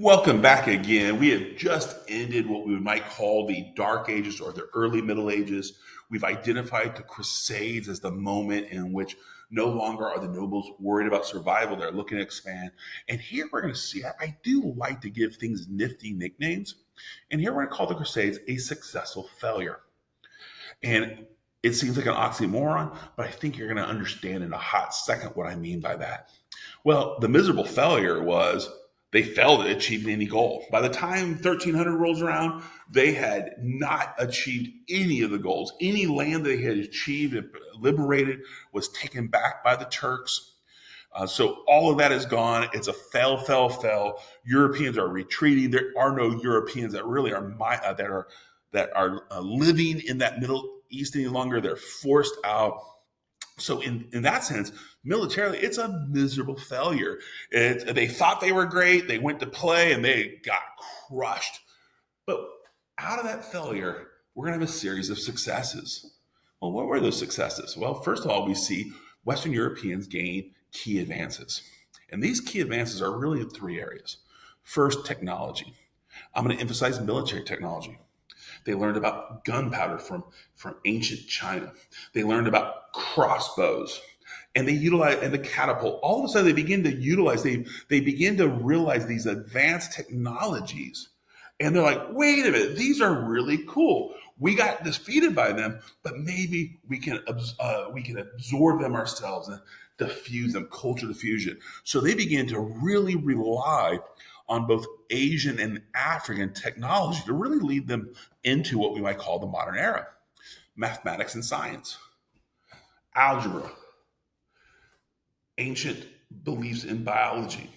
Welcome back again. We have just ended what we might call the Dark Ages or the early Middle Ages. We've identified the Crusades as the moment in which no longer are the nobles worried about survival. They're looking to expand. And here we're going to see, I do like to give things nifty nicknames. And here we're going to call the Crusades a successful failure. And it seems like an oxymoron, but I think you're going to understand in a hot second what I mean by that. Well, the miserable failure was they failed at achieving any goal. By the time 1300 rolls around, they had not achieved any of the goals. Any land they had achieved and liberated was taken back by the Turks. So all of that is gone. It's a fail, fail, fail. Europeans are retreating. There are no Europeans that really are living in that Middle East any longer. They're forced out. So in that sense, militarily, it's a miserable failure. They thought they were great. They went to play and they got crushed. But out of that failure, we're going to have a series of successes. Well, what were those successes? Well, first of all, we see Western Europeans gain key advances. And these key advances are really in three areas. First, technology. I'm going to emphasize military technology. They learned about gunpowder from ancient China. They learned about crossbows. And they utilize and the catapult. All of a sudden, they begin to utilize. They begin to realize these advanced technologies, and they're like, "Wait a minute, these are really cool. We got defeated by them, but maybe we can absorb them ourselves and diffuse them, culture diffusion." So they begin to really rely on both Asian and African technology to really lead them into what we might call the modern era. Mathematics and science, algebra, ancient beliefs in biology,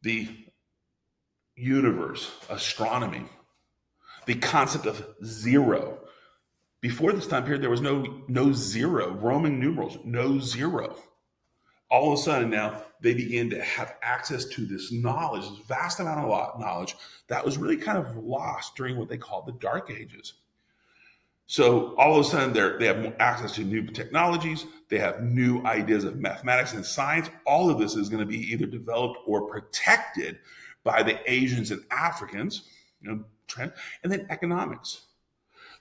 the universe, astronomy, the concept of zero. Before this time period, there was no zero, Roman numerals, no zero. All of a sudden now they begin to have access to this knowledge, this vast amount of knowledge that was really kind of lost during what they called the Dark Ages. So all of a sudden they have access to new technologies. They have new ideas of mathematics and science. All of this is going to be either developed or protected by the Asians and Africans, trend, and then economics.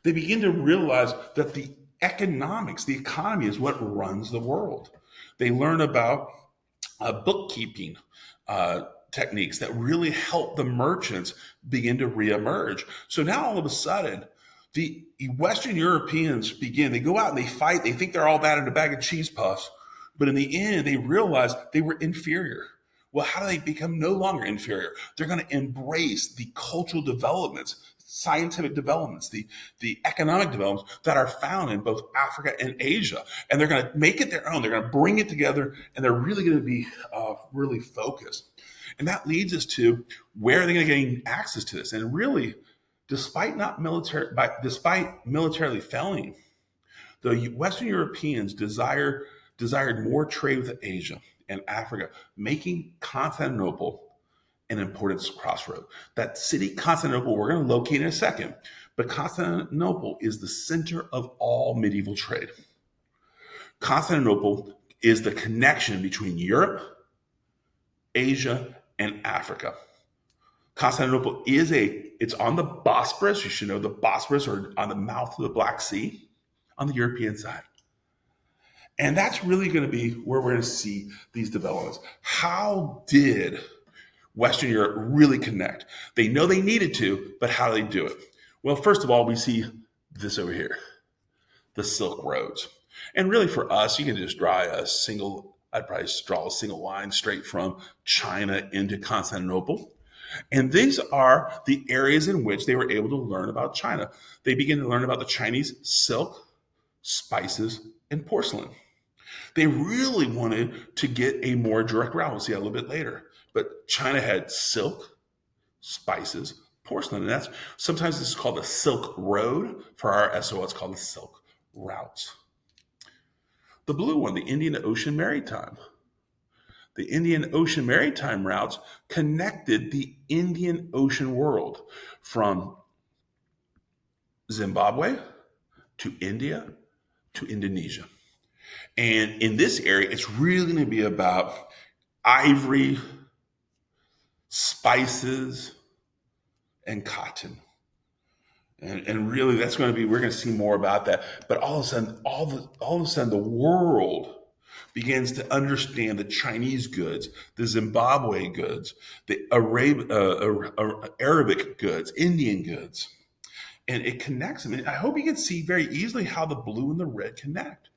They begin to realize that the economics, the economy is what runs the world. They learn about bookkeeping techniques that really help the merchants begin to reemerge. So now all of a sudden, the Western Europeans they go out and they fight. They think they're all that in a bag of cheese puffs. But in the end, they realize they were inferior. Well, how do they become no longer inferior? They're going to embrace the cultural developments, scientific developments, the economic developments that are found in both Africa and Asia. And they're going to make it their own. They're going to bring it together, and they're really going to be really focused. And that leads us to where are they going to gain access to this? And really, despite militarily failing, the Western Europeans desired more trade with Asia and Africa, making Constantinople an important crossroad. That city, Constantinople, we're going to locate in a second, but Constantinople is the center of all medieval trade. Constantinople is the connection between Europe, Asia, and Africa. Constantinople it's on the Bosporus. You should know the Bosporus, or on the mouth of the Black Sea on the European side. And that's really going to be where we're going to see these developments. How did Western Europe really connect? They know they needed to, but how do they do it? Well, first of all, we see this over here, the Silk Roads. And really for us, you can just I'd probably draw a single line straight from China into Constantinople. And these are the areas in which they were able to learn about China. They begin to learn about the Chinese silk, spices, and porcelain. They really wanted to get a more direct route. We'll see that a little bit later. But China had silk, spices, porcelain. And that's sometimes this is called the Silk Road. For our SO, it's called the Silk Routes. The blue one, the Indian Ocean Maritime. The Indian Ocean maritime routes connected the Indian Ocean world from Zimbabwe to India to Indonesia. And in this area, it's really going to be about ivory, spices, and cotton. And really, that's going to be, we're going to see more about that. But all of a sudden, all of a sudden, the world begins to understand the Chinese goods, the Zimbabwe goods, the Arabic goods, Indian goods, and it connects them. And I hope you can see very easily how the blue and the red connect.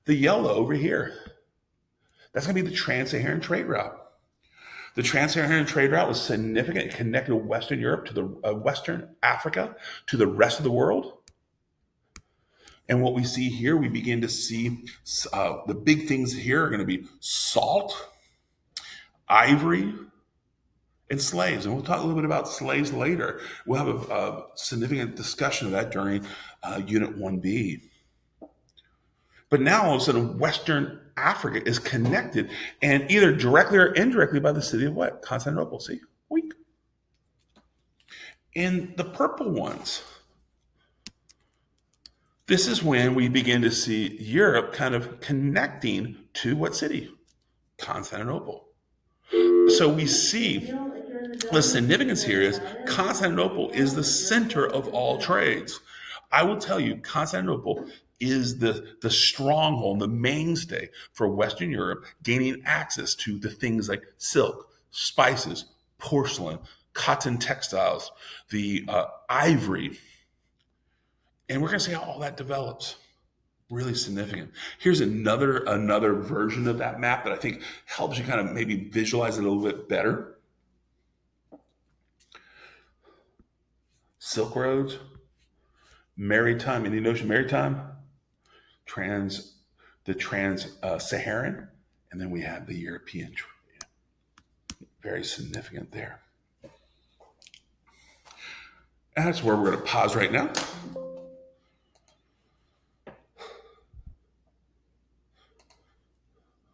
The yellow over here, that's going to be the trans-Saharan trade route. The trans-Saharan trade route was significant. It connected Western Europe to the Western Africa to the rest of the world. And what we see here, we begin to see the big things here are going to be salt, ivory, and slaves. And we'll talk a little bit about slaves later. We'll have a significant discussion of that during Unit 1B. But now all of a sudden, Western Africa is connected, and either directly or indirectly by the city of what? Constantinople. See? Weak. In the purple ones, this is when we begin to see Europe kind of connecting to what city? Constantinople. So we see the significance here is Constantinople is the center of all trades. I will tell you, Constantinople is the stronghold, the mainstay for Western Europe gaining access to the things like silk, spices, porcelain, cotton textiles, the ivory. And we're going to see how all that develops. Really significant. Here's another version of that map that I think helps you kind of maybe visualize it a little bit better. Silk roads, maritime, Indian Ocean maritime, the trans-Saharan, and then we have the European trade. Very significant there. And that's where we're going to pause right now.